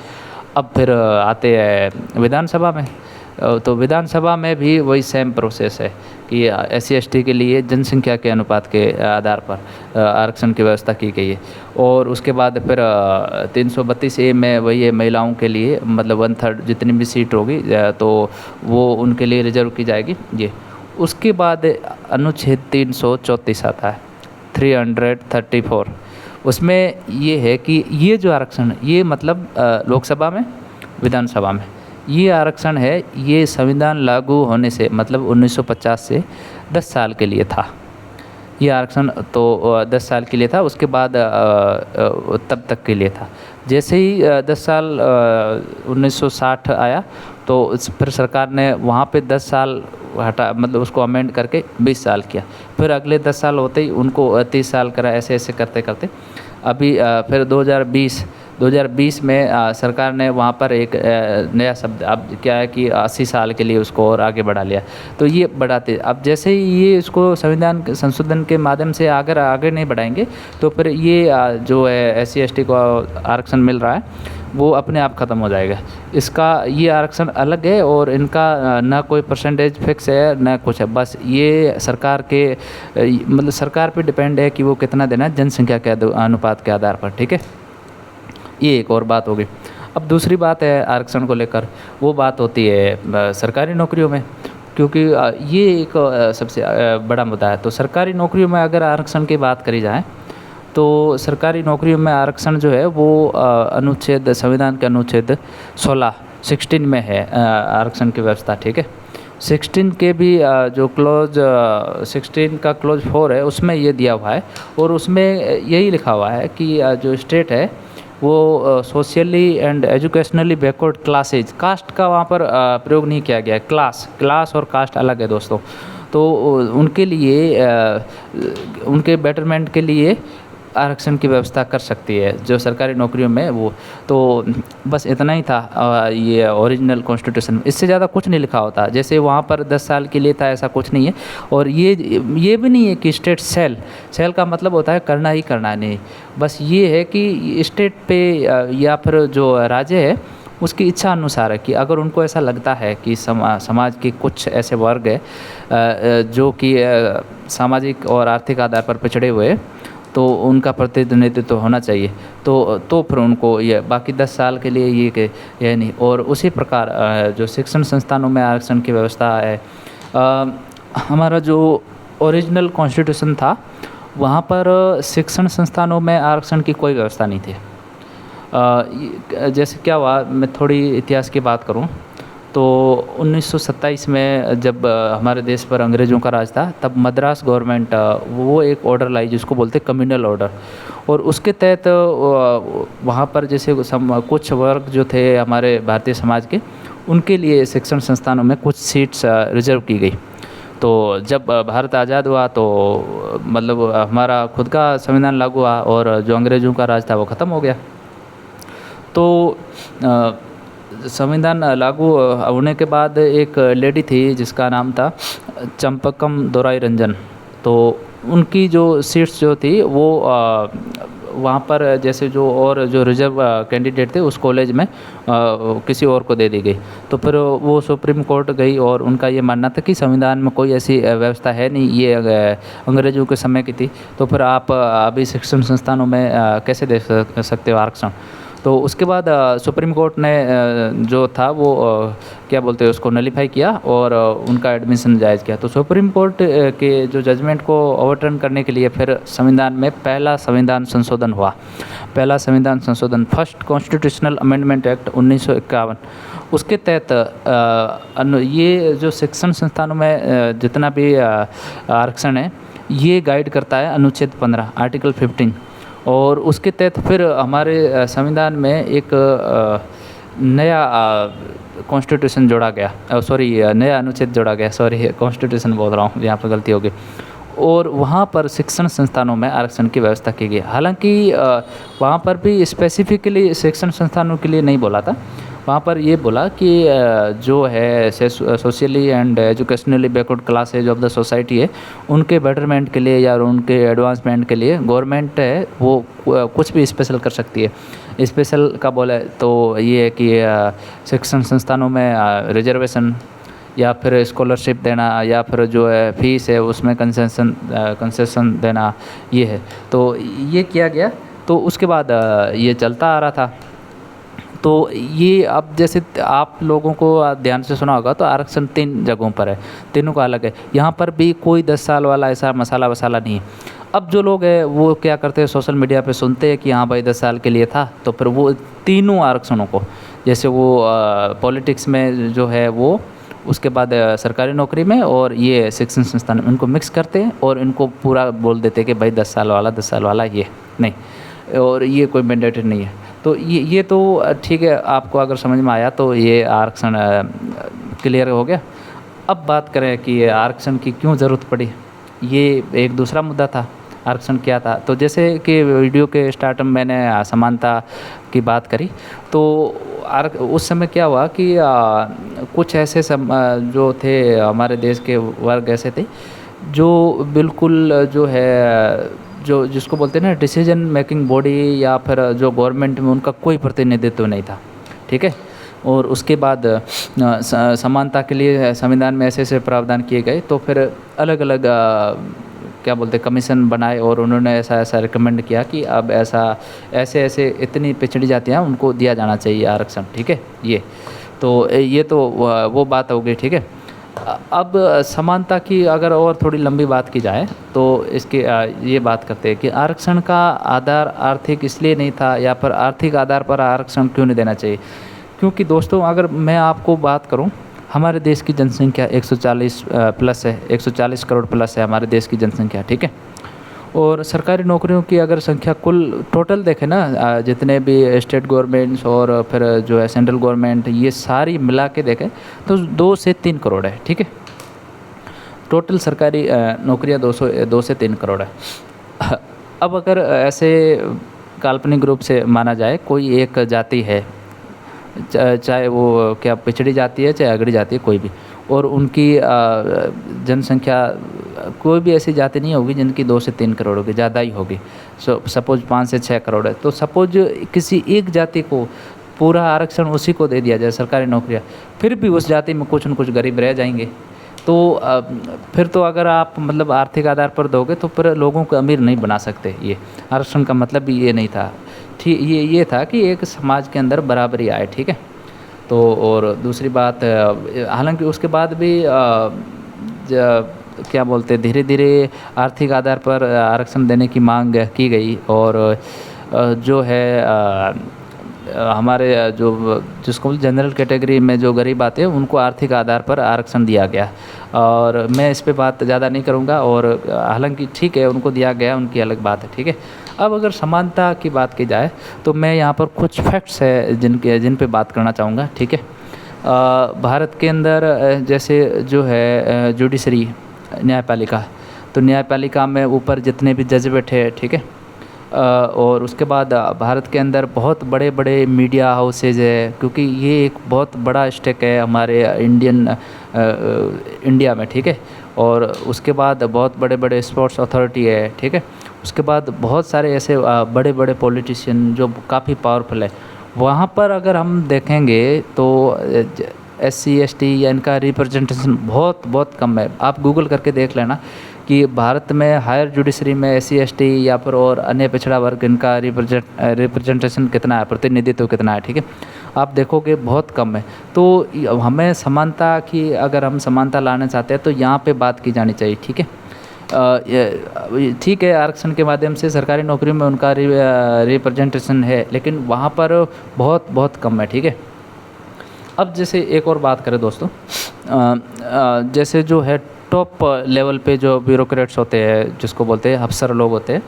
अब फिर आते हैं विधानसभा में। तो विधानसभा में भी वही सेम प्रोसेस है कि SC ST के लिए जनसंख्या के अनुपात के आधार पर आरक्षण की व्यवस्था की गई है। और उसके बाद फिर 332A में वही है, महिलाओं के लिए मतलब 1/3 जितनी भी सीट होगी तो वो उनके लिए रिजर्व की जाएगी ये। उसके बाद अनुच्छेद 334 आता है, 334। उसमें ये है कि ये जो आरक्षण ये मतलब लोकसभा में, विधानसभा में ये आरक्षण है, ये संविधान लागू होने से मतलब 1950 से 10 साल के लिए था ये आरक्षण। तो 10 साल के लिए था। उसके बाद तब तक के लिए था। जैसे ही 10 साल 1960 आया तो फिर सरकार ने वहाँ पे 10 साल हटा, मतलब उसको अमेंड करके 20 साल किया। फिर अगले 10 साल होते ही उनको 30 साल करा, ऐसे करते करते अभी फिर 2020 में सरकार ने वहाँ पर एक नया शब्द, अब क्या है कि 80 साल के लिए उसको और आगे बढ़ा लिया। तो ये बढ़ाते, अब जैसे ही ये इसको संविधान संशोधन के माध्यम से अगर आगे नहीं बढ़ाएंगे तो फिर ये जो है SC ST को आरक्षण मिल रहा है वो अपने आप ख़त्म हो जाएगा। इसका ये आरक्षण अलग है और इनका ना कोई परसेंटेज फिक्स है ना कुछ है, बस ये सरकार के मतलब सरकार पे डिपेंड है कि वो कितना देना है जनसंख्या के अनुपात के आधार पर, ठीक है। ये एक और बात होगी। अब दूसरी बात है आरक्षण को लेकर, वो बात होती है सरकारी नौकरियों में, क्योंकि ये एक सबसे बड़ा मुद्दा है। तो सरकारी नौकरियों में अगर आरक्षण की बात करी जाए तो सरकारी नौकरियों में आरक्षण जो है वो अनुच्छेद, संविधान के अनुच्छेद 16 में है आरक्षण की व्यवस्था, ठीक है। 16 के भी जो क्लोज 16 का क्लोज 4 है उसमें ये दिया हुआ है और उसमें यही लिखा हुआ है कि जो स्टेट है वो socially and educationally backward classes, caste का वहाँ पर प्रयोग नहीं किया गया है। क्लास और कास्ट अलग है दोस्तों। तो उनके लिए उनके बेटरमेंट के लिए आरक्षण की व्यवस्था कर सकती है जो सरकारी नौकरियों में वो। तो बस इतना ही था ये ओरिजिनल कॉन्स्टिट्यूशन में, इससे ज़्यादा कुछ नहीं लिखा होता। जैसे वहाँ पर 10 साल के लिए था ऐसा कुछ नहीं है। और ये भी नहीं है कि स्टेट सेल का मतलब होता है करना ही करना नहीं, बस ये है कि स्टेट पे या फिर जो राज्य है उसकी इच्छा अनुसार है कि अगर उनको ऐसा लगता है कि समाज के कुछ ऐसे वर्ग है जो कि सामाजिक और आर्थिक आधार पर पिछड़े हुए, तो उनका प्रतिनिधित्व होना चाहिए। तो फिर उनको ये बाकी 10 साल के लिए ये नहीं। और उसी प्रकार जो शिक्षण संस्थानों में आरक्षण की व्यवस्था है, हमारा जो ओरिजिनल कॉन्स्टिट्यूशन था वहाँ पर शिक्षण संस्थानों में आरक्षण की कोई व्यवस्था नहीं थी। जैसे क्या हुआ, मैं थोड़ी इतिहास की बात करूँ तो 1927 में जब हमारे देश पर अंग्रेज़ों का राज था, तब मद्रास गवर्नमेंट वो एक ऑर्डर लाई जिसको बोलते कम्युनल ऑर्डर। और उसके तहत वहाँ पर जैसे कुछ वर्ग जो थे हमारे भारतीय समाज के, उनके लिए शिक्षण संस्थानों में कुछ सीट्स रिजर्व की गई। तो जब भारत आज़ाद हुआ तो मतलब हमारा खुद का संविधान लागू हुआ और जो अंग्रेज़ों का राज था वो ख़त्म हो गया। तो संविधान लागू होने के बाद एक लेडी थी जिसका नाम था चंपकम दोराई रंजन। तो उनकी जो सीट्स जो थी वो वहाँ पर जैसे जो रिजर्व कैंडिडेट थे उस कॉलेज में किसी और को दे दी गई। तो फिर वो सुप्रीम कोर्ट गई और उनका ये मानना था कि संविधान में कोई ऐसी व्यवस्था है नहीं, ये अंग्रेज़ों के समय की थी, तो फिर आप अभी शिक्षण संस्थानों में कैसे दे सकते हो आरक्षण। तो उसके बाद सुप्रीम कोर्ट ने जो था वो क्या बोलते हैं उसको नलीफाई किया और उनका एडमिशन जायज़ किया। तो सुप्रीम कोर्ट के जो जजमेंट को ओवरटर्न करने के लिए फिर संविधान में पहला संविधान संशोधन हुआ। पहला संविधान संशोधन, फर्स्ट कॉन्स्टिट्यूशनल अमेंडमेंट एक्ट 1951। उसके तहत ये जो शिक्षण संस्थानों में जितना भी आरक्षण है ये गाइड करता है अनुच्छेद 15 आर्टिकल 15। और उसके तहत फिर हमारे संविधान में एक नया कॉन्स्टिट्यूशन जोड़ा गया, नया अनुच्छेद जोड़ा गया, कॉन्स्टिट्यूशन बोल रहा हूँ, यहाँ पर गलती हो गई। और वहाँ पर शिक्षण संस्थानों में आरक्षण की व्यवस्था की गई। हालांकि वहाँ पर भी स्पेसिफिकली शिक्षण संस्थानों के लिए नहीं बोला था, वहाँ पर ये बोला कि जो है socially and educationally backward classes of the society है, उनके बेटरमेंट के लिए या उनके एडवांसमेंट के लिए गवर्नमेंट है वो कुछ भी स्पेशल कर सकती है। स्पेशल का बोले तो ये है कि शिक्षण संस्थानों में रिजर्वेशन या फिर स्कॉलरशिप देना या फिर जो है फीस है उसमें कंसेशन देना, ये है। तो ये किया गया। तो उसके बाद ये चलता आ रहा था। तो ये अब जैसे आप लोगों को ध्यान से सुना होगा तो आरक्षण 3 जगहों पर है, तीनों का अलग है। यहाँ पर भी कोई 10 साल वाला ऐसा मसाला वसाला नहीं है। अब जो लोग हैं वो क्या करते हैं, सोशल मीडिया पे सुनते हैं कि हाँ भाई 10 साल के लिए था, तो फिर वो तीनों आरक्षणों को, जैसे वो पॉलिटिक्स में जो है वो, उसके बाद सरकारी नौकरी में और ये शिक्षण संस्थान में, इनको मिक्स करते हैं और इनको पूरा बोल देते हैं कि भाई 10 साल वाला 10 साल वाला ये नहीं, और ये कोई मैंडेटरी नहीं है। तो ये तो ठीक है, आपको अगर समझ में आया तो ये आरक्षण क्लियर हो गया। अब बात करें कि आरक्षण की क्यों ज़रूरत पड़ी, ये एक दूसरा मुद्दा था। आरक्षण क्या था, तो जैसे कि वीडियो के स्टार्ट में मैंने समानता की बात करी, तो उस समय क्या हुआ कि कुछ ऐसे जो थे हमारे देश के वर्ग ऐसे थे जो बिल्कुल जो है जिसको बोलते हैं ना डिसीजन मेकिंग बॉडी, या फिर जो गवर्नमेंट में उनका कोई प्रतिनिधित्व नहीं था, ठीक है। और उसके बाद समानता के लिए संविधान में ऐसे ऐसे प्रावधान किए गए, तो फिर अलग अलग क्या बोलते कमीशन बनाए और उन्होंने ऐसा ऐसा रिकमेंड किया कि अब ऐसे इतनी पिछड़ी जातियाँ उनको दिया जाना चाहिए आरक्षण, ठीक है। ये तो वो बात हो गई, ठीक है। अब समानता की अगर और थोड़ी लंबी बात की जाए तो इसके ये बात करते हैं कि आरक्षण का आधार आर्थिक इसलिए नहीं था, या फिर आर्थिक आधार पर आरक्षण क्यों नहीं देना चाहिए। क्योंकि दोस्तों अगर मैं आपको बात करूं, हमारे देश की जनसंख्या 140 प्लस है, 140 करोड़ प्लस है हमारे देश की जनसंख्या, ठीक है। और सरकारी नौकरियों की अगर संख्या कुल टोटल देखें ना, जितने भी स्टेट गवर्नमेंट्स और फिर जो है सेंट्रल गवर्नमेंट, ये सारी मिला के देखें तो 2 से 3 करोड़ है, ठीक है। टोटल सरकारी नौकरियां 2 से 3 करोड़ है। अब अगर ऐसे काल्पनिक रूप से माना जाए कोई एक जाति है, चाहे वो क्या पिछड़ी जाति है चाहे अगड़ी जाति है, कोई भी, और उनकी जनसंख्या कोई भी ऐसी जाति नहीं होगी जिनकी 2 से 3 करोड़ होगी, ज़्यादा ही होगी। सपोज 5 से 6 करोड़ है, तो सपोज किसी एक जाति को पूरा आरक्षण उसी को दे दिया जाए सरकारी नौकरियाँ, फिर भी उस जाति में कुछ न कुछ गरीब रह जाएंगे। तो फिर तो अगर आप मतलब आर्थिक आधार पर दोगे तो फिर लोगों को अमीर नहीं बना सकते। ये आरक्षण का मतलब भी ये नहीं था। ठीक, ये था कि एक समाज के अंदर बराबरी आए, ठीक है। तो और दूसरी बात, हालांकि उसके बाद भी क्या बोलते हैं, धीरे धीरे आर्थिक आधार पर आरक्षण देने की मांग की गई। और जो है हमारे जो जिसको जनरल कैटेगरी में जो गरीब आते हैं उनको आर्थिक आधार पर आरक्षण दिया गया। और मैं इस पे बात ज़्यादा नहीं करूँगा। और हालांकि ठीक है, उनको दिया गया, उनकी अलग बात है, ठीक है। अब अगर समानता की बात की जाए तो मैं यहाँ पर कुछ फैक्ट्स है जिन पे बात करना चाहूँगा, ठीक है। भारत के अंदर जैसे जो है जुडिशरी, न्यायपालिका, तो न्यायपालिका में ऊपर जितने भी जज बैठे हैं, ठीक है। और उसके बाद भारत के अंदर बहुत बड़े बड़े मीडिया हाउसेज है, क्योंकि ये एक बहुत बड़ा स्टेक है हमारे इंडिया में, ठीक है। और उसके बाद बहुत बड़े बड़े स्पोर्ट्स अथॉरिटी है, ठीक है। उसके बाद बहुत सारे ऐसे बड़े बड़े पॉलिटिशियन जो काफ़ी पावरफुल है। वहाँ पर अगर हम देखेंगे तो SC ST या इनका रिप्रेजेंटेशन बहुत बहुत कम है। आप गूगल करके देख लेना कि भारत में हायर जुडिशरी में SC ST या फिर और अन्य पिछड़ा वर्ग इनका रिप्रेजेंटेशन कितना है, प्रतिनिधित्व कितना है, ठीक है। आप देखोगे बहुत कम है। तो हमें समानता की, अगर हम समानता लाना चाहते हैं तो यहाँ पे बात की जानी चाहिए, ठीक है। ठीक है, आरक्षण के माध्यम से सरकारी नौकरी में उनका रिप्रेजेंटेशन है, लेकिन वहाँ पर बहुत बहुत कम है, ठीक है। अब जैसे एक और बात करें दोस्तों, जैसे जो है टॉप लेवल पे जो ब्यूरोक्रेट्स होते हैं, जिसको बोलते हैं अफसर लोग होते हैं,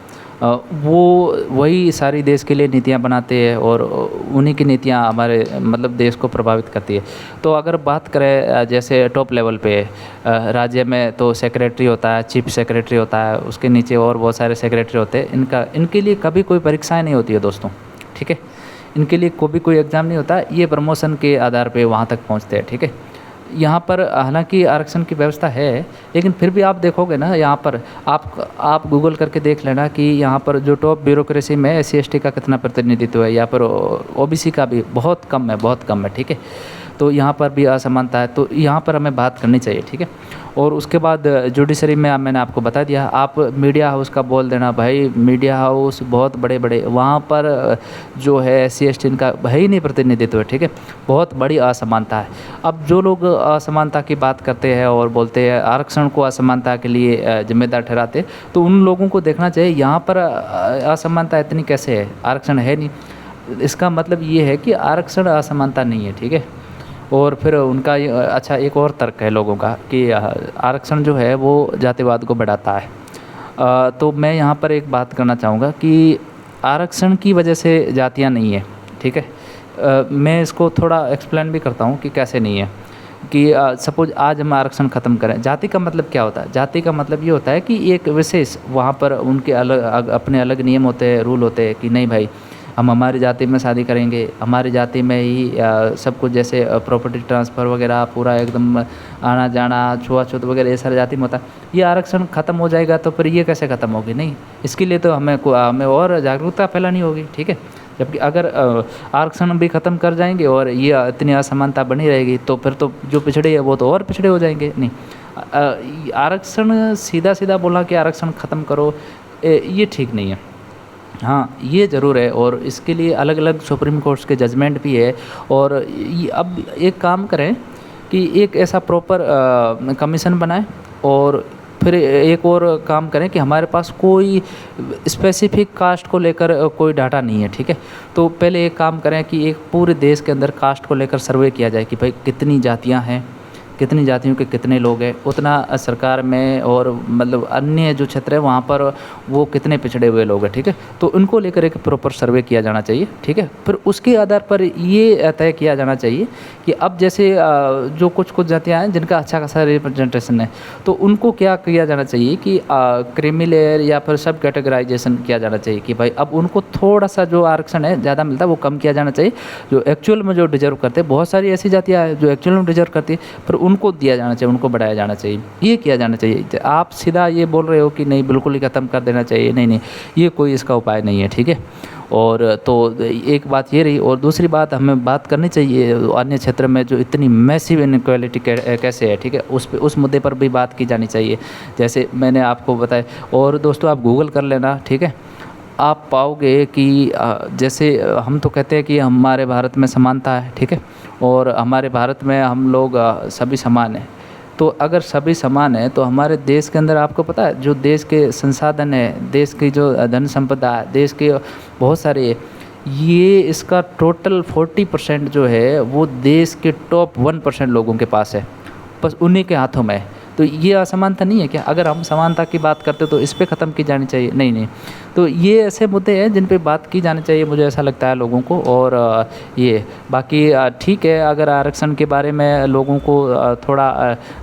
वो वही सारी देश के लिए नीतियाँ बनाते हैं और उन्हीं की नीतियाँ हमारे मतलब देश को प्रभावित करती है। तो अगर बात करें जैसे टॉप लेवल पे राज्य में, तो सेक्रेटरी होता है, चीफ सेक्रेटरी होता है, उसके नीचे और बहुत सारे सेक्रेटरी होते हैं। इनके लिए कभी कोई परीक्षाएँ नहीं होती है दोस्तों, ठीक है। इनके लिए कोई एग्ज़ाम नहीं होता, ये प्रमोशन के आधार पे वहाँ तक पहुँचते हैं, ठीक है। यहाँ पर हालांकि आरक्षण की व्यवस्था है, लेकिन फिर भी आप देखोगे ना, यहाँ पर आप गूगल करके देख लेना कि यहाँ पर जो टॉप ब्यूरोक्रेसी में SC ST का कितना प्रतिनिधित्व है, या पर OBC का भी बहुत कम है, बहुत कम है, ठीक है। तो यहाँ पर भी असमानता है, तो यहाँ पर हमें बात करनी चाहिए, ठीक है। और उसके बाद जुडिशरी में मैंने आपको बता दिया। आप मीडिया हाउस का बोल देना, भाई मीडिया हाउस बहुत बड़े बड़े, वहाँ पर जो है SC ST इनका है ही नहीं प्रतिनिधित्व है, ठीक है। बहुत बड़ी असमानता है। अब जो लोग असमानता की बात करते हैं और बोलते हैं आरक्षण को असमानता के लिए जिम्मेदार ठहराते, तो उन लोगों को देखना चाहिए यहाँ पर असमानता इतनी कैसे है, आरक्षण है नहीं। इसका मतलब ये है कि आरक्षण असमानता नहीं है, ठीक है। और फिर उनका अच्छा एक और तर्क है लोगों का कि आरक्षण जो है वो जातिवाद को बढ़ाता है। तो मैं यहाँ पर एक बात करना चाहूँगा कि आरक्षण की वजह से जातियाँ नहीं है, ठीक है। मैं इसको थोड़ा एक्सप्लेन भी करता हूँ कि कैसे नहीं है। कि सपोज आज हम आरक्षण ख़त्म करें, जाति का मतलब क्या होता है? जाति का मतलब ये होता है कि एक विशेष, वहाँ पर उनके अपने अलग नियम होते हैं, रूल होते हैं कि नहीं भाई, हम हमारी जाति में शादी करेंगे, हमारी जाति में ही सब कुछ, जैसे प्रॉपर्टी ट्रांसफ़र वगैरह पूरा एकदम आना जाना, छुआछूत वगैरह, ये सारी जाति में होता है। ये आरक्षण ख़त्म हो जाएगा तो फिर ये कैसे ख़त्म होगी? नहीं, इसके लिए तो हमें और जागरूकता फैलानी होगी, ठीक है। जबकि अगर आरक्षण भी ख़त्म कर जाएंगे और ये इतनी असमानता बनी रहेगी तो फिर तो जो पिछड़े हैं वो तो और पिछड़े हो जाएंगे। नहीं, आरक्षण सीधा सीधा बोला कि आरक्षण ख़त्म करो, ये ठीक नहीं है। हाँ, ये ज़रूर है और इसके लिए अलग अलग सुप्रीम कोर्ट्स के जजमेंट भी है। और अब एक काम करें कि एक ऐसा प्रॉपर कमीशन बनाएं, और फिर एक और काम करें कि हमारे पास कोई स्पेसिफिक कास्ट को लेकर कोई डाटा नहीं है, ठीक है। तो पहले एक काम करें कि एक पूरे देश के अंदर कास्ट को लेकर सर्वे किया जाए कि भाई कितनी जातियां हैं, कितनी जातियों के कितने लोग हैं, उतना सरकार में और मतलब अन्य जो क्षेत्र है वहाँ पर वो कितने पिछड़े हुए लोग हैं, ठीक है। तो उनको लेकर एक प्रॉपर सर्वे किया जाना चाहिए, ठीक है। फिर उसके आधार पर ये तय किया जाना चाहिए कि अब जैसे जो कुछ जातियाँ हैं जिनका अच्छा खासा रिप्रेजेंटेशन है, तो उनको क्या किया जाना चाहिए कि क्रीमी लेयर या फिर सब कैटेगराइजेशन किया जाना चाहिए कि भाई अब उनको थोड़ा सा जो आरक्षण है ज़्यादा मिलता है वो कम किया जाना चाहिए, जो एक्चुअल में जो डिजर्व करते हैं। बहुत सारी ऐसी जातियाँ हैं जो एक्चुअल में डिजर्व करती है, पर उनको दिया जाना चाहिए, उनको बढ़ाया जाना चाहिए, ये किया जाना चाहिए। आप सीधा ये बोल रहे हो कि नहीं बिल्कुल ही ख़त्म कर देना चाहिए, नहीं नहीं, ये कोई इसका उपाय नहीं है, ठीक है। और तो एक बात ये रही, और दूसरी बात हमें बात करनी चाहिए अन्य क्षेत्र में जो इतनी मैसिव इनक्वालिटी कैसे है, ठीक है, उस मुद्दे पर भी बात की जानी चाहिए, जैसे मैंने आपको बताया। और दोस्तों आप गूगल कर लेना, ठीक है, आप पाओगे कि जैसे हम तो कहते हैं कि हमारे भारत में समानता है, ठीक है, और हमारे भारत में हम लोग सभी समान हैं। तो अगर सभी समान हैं तो हमारे देश के अंदर आपको पता है जो देश के संसाधन है, देश की जो धन संपदा है, देश के बहुत सारे, ये इसका टोटल 40% जो है वो देश के टॉप 1% लोगों के पास है, बस उन्हीं के हाथों में है। तो ये असमानता नहीं है क्या? अगर हम समानता की बात करते तो इस पे ख़त्म की जानी चाहिए, नहीं नहीं। तो ये ऐसे मुद्दे हैं जिन पे बात की जानी चाहिए, मुझे ऐसा लगता है लोगों को। और ये बाकी ठीक है, अगर आरक्षण के बारे में लोगों को थोड़ा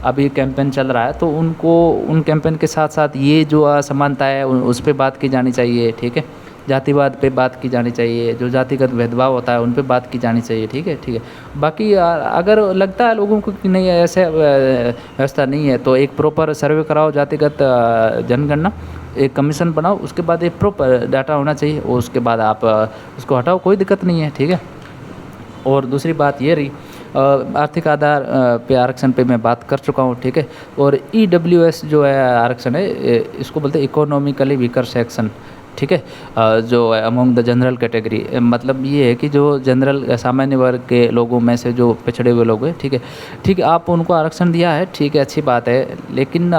अभी कैंपेन चल रहा है तो उनको उन कैंपेन के साथ साथ ये जो असमानता है उस पर बात की जानी चाहिए, ठीक है, जातिवाद पे बात की जानी चाहिए, जो जातिगत भेदभाव होता है उन पे बात की जानी चाहिए, ठीक है, ठीक है। बाकी अगर लगता है लोगों को कि नहीं ऐसे व्यवस्था नहीं है तो एक प्रॉपर सर्वे कराओ, जातिगत जनगणना, एक कमीशन बनाओ, उसके बाद एक प्रॉपर डाटा होना चाहिए, और उसके बाद आप उसको हटाओ, कोई दिक्कत नहीं है, ठीक है। और दूसरी बात ये रही आर्थिक आधार पे आरक्षण पे मैं बात कर चुका हूँ, ठीक है। और EWS जो है आरक्षण है, इसको बोलते हैं इकोनॉमिकली वीकर सेक्शन, ठीक है, जो अमंग द जनरल कैटेगरी, मतलब ये है कि जो जनरल सामान्य वर्ग के लोगों में से जो पिछड़े हुए लोग हैं, ठीक है, ठीक है, आप उनको आरक्षण दिया है, ठीक है, अच्छी बात है, लेकिन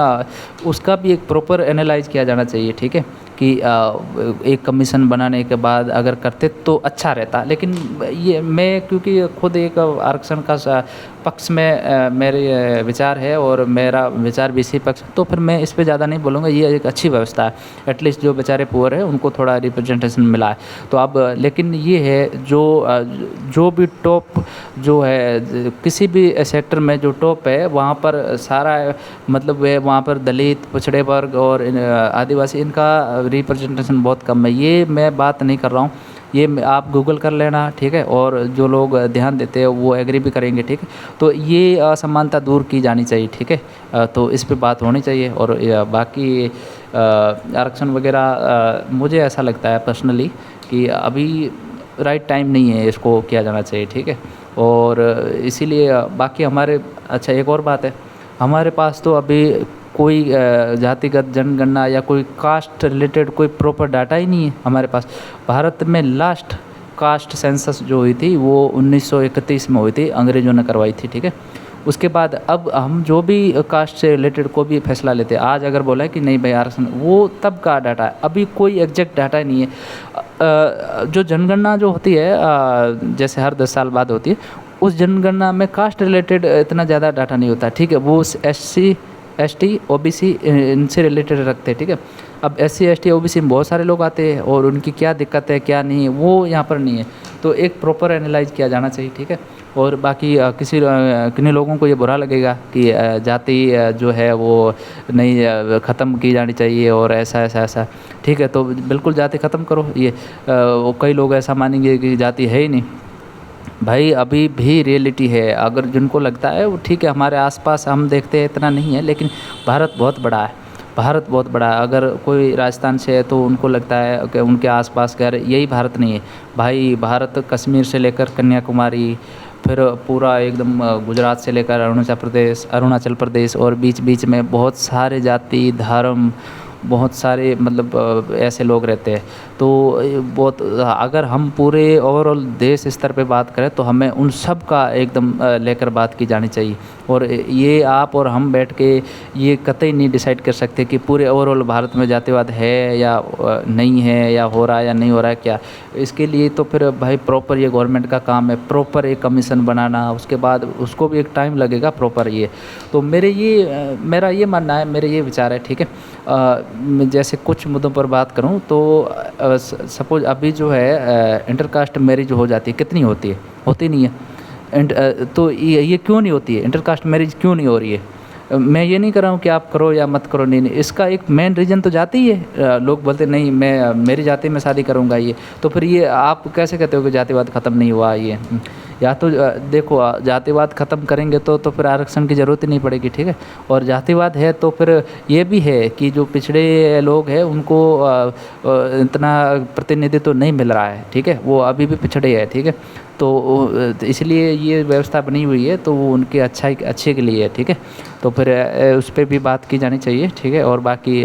उसका भी एक प्रॉपर एनालाइज किया जाना चाहिए, ठीक है, कि एक कमीशन बनाने के बाद अगर करते तो अच्छा रहता। लेकिन ये मैं क्योंकि खुद एक आरक्षण का पक्ष में मेरे विचार है और मेरा विचार भी इसी पक्ष, तो फिर मैं इस पे ज़्यादा नहीं बोलूँगा, ये एक अच्छी व्यवस्था है, एटलीस्ट जो बेचारे पुअर है उनको थोड़ा रिप्रेजेंटेशन मिला है। तो अब लेकिन ये है जो भी टॉप जो है किसी भी सेक्टर में जो टॉप है वहाँ पर सारा मतलब वे वहाँ पर दलित, पिछड़े वर्ग और आदिवासी, इनका रिप्रेजेंटेशन बहुत कम है। ये मैं बात नहीं कर रहा हूँ, ये आप गूगल कर लेना, ठीक है, और जो लोग ध्यान देते हैं वो एग्री भी करेंगे, ठीक है। तो ये असमानता दूर की जानी चाहिए, ठीक है, तो इस पे बात होनी चाहिए। और बाकी आरक्षण वगैरह मुझे ऐसा लगता है पर्सनली कि अभी राइट टाइम नहीं है इसको किया जाना चाहिए, ठीक है। और इसीलिए बाकी हमारे, अच्छा एक और बात है, हमारे पास तो अभी कोई जातिगत जनगणना या कोई कास्ट रिलेटेड कोई प्रॉपर डाटा ही नहीं है हमारे पास। भारत में लास्ट कास्ट सेंसस जो हुई थी वो 1931 में हुई थी, अंग्रेज़ों ने करवाई थी, ठीक है। उसके बाद अब हम जो भी कास्ट से रिलेटेड को भी फैसला लेते हैं, आज अगर बोला है कि नहीं भाई आरक्षण, वो तब का डाटा है, अभी कोई एग्जैक्ट डाटा ही नहीं है। जो जनगणना जो होती है जैसे हर 10 साल बाद होती है, उस जनगणना में कास्ट रिलेटेड इतना ज़्यादा डाटा नहीं होता, ठीक है, वो SC ST OBC इनसे रिलेटेड रखते हैं, ठीक है। अब SC ST OBC में बहुत सारे लोग आते हैं और उनकी क्या दिक्कत है क्या नहीं है वो यहाँ पर नहीं है, तो एक प्रॉपर एनालाइज किया जाना चाहिए, ठीक है। और बाकी किन्हीं लोगों को ये बुरा लगेगा कि जाति जो है वो नहीं ख़त्म की जानी चाहिए और ऐसा ऐसा ऐसा, ठीक है, तो बिल्कुल जाति ख़त्म करो। ये कई लोग ऐसा मानेंगे कि जाति है ही नहीं, भाई अभी भी रियलिटी है, अगर जिनको लगता है वो ठीक है, हमारे आसपास हम देखते हैं इतना नहीं है, लेकिन भारत बहुत बड़ा है, भारत बहुत बड़ा है। अगर कोई राजस्थान से है तो उनको लगता है कि उनके आसपास घर यही भारत नहीं है, भाई भारत कश्मीर से लेकर कन्याकुमारी, फिर पूरा एकदम गुजरात से लेकर अरुणाचल प्रदेश और बीच बीच में बहुत सारे जाति धर्म, बहुत सारे मतलब ऐसे लोग रहते हैं। तो बहुत अगर हम पूरे ओवरऑल देश स्तर पे बात करें तो हमें उन सब का एकदम लेकर बात की जानी चाहिए। और ये आप और हम बैठ के ये कतई नहीं डिसाइड कर सकते कि पूरे ओवरऑल भारत में जातिवाद है या नहीं है, या हो रहा है या नहीं हो रहा है क्या। इसके लिए तो फिर भाई प्रॉपर ये गवर्नमेंट का काम है, प्रॉपर एक कमीशन बनाना, उसके बाद उसको भी एक टाइम लगेगा प्रॉपर ये। तो मेरा ये मानना है, मेरे ये विचार है, ठीक है। जैसे कुछ मुद्दों पर बात करूं तो सपोज अभी जो है इंटरकास्ट मैरिज हो जाती है, कितनी होती है? होती नहीं है। तो ये क्यों नहीं होती है? इंटरकास्ट मैरिज क्यों नहीं हो रही है? मैं ये नहीं कर रहा हूँ कि आप करो या मत करो, नहीं नहीं, इसका एक मेन रीज़न तो जाति ही है। लोग बोलते नहीं मैं मेरी जाति में शादी करूँगा, ये तो फिर ये आप कैसे कहते हो कि जातिवाद ख़त्म नहीं हुआ ये, या तो देखो जातिवाद ख़त्म करेंगे तो फिर आरक्षण की ज़रूरत ही नहीं पड़ेगी, ठीक है। और जातिवाद है तो फिर ये भी है कि जो पिछड़े लोग हैं उनको इतना प्रतिनिधित्व नहीं मिल रहा है, ठीक है, वो अभी भी पिछड़े हैं, ठीक है। तो इसलिए ये व्यवस्था बनी हुई है, तो वो उनके अच्छे के लिए है, ठीक है। तो फिर उस पर भी बात की जानी चाहिए, ठीक है। और बाकी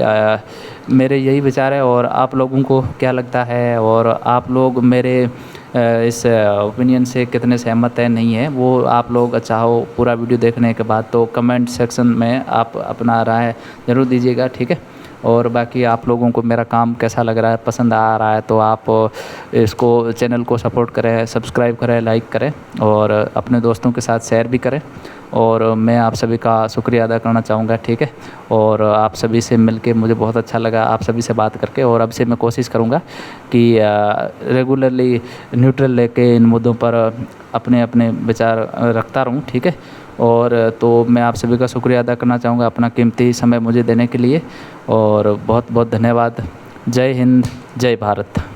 मेरे यही विचार है, और आप लोगों को क्या लगता है, और आप लोग मेरे इस ओपिनियन से कितने सहमत हैं नहीं है, वो आप लोग चाहो पूरा वीडियो देखने के बाद तो कमेंट सेक्शन में आप अपना राय ज़रूर दीजिएगा, ठीक है। और बाकी आप लोगों को मेरा काम कैसा लग रहा है, पसंद आ रहा है, तो आप इसको चैनल को सपोर्ट करें, सब्सक्राइब करें, लाइक करें, और अपने दोस्तों के साथ शेयर भी करें। और मैं आप सभी का शुक्रिया अदा करना चाहूँगा, ठीक है। और आप सभी से मिलके मुझे बहुत अच्छा लगा, आप सभी से बात करके। और अब से मैं कोशिश करूँगा कि रेगुलरली न्यूट्रल लेके इन मुद्दों पर अपने अपने विचार रखता रहूँ, ठीक है। और तो मैं आप सभी का शुक्रिया अदा करना चाहूँगा अपना कीमती समय मुझे देने के लिए, और बहुत बहुत धन्यवाद। जय हिंद, जय भारत।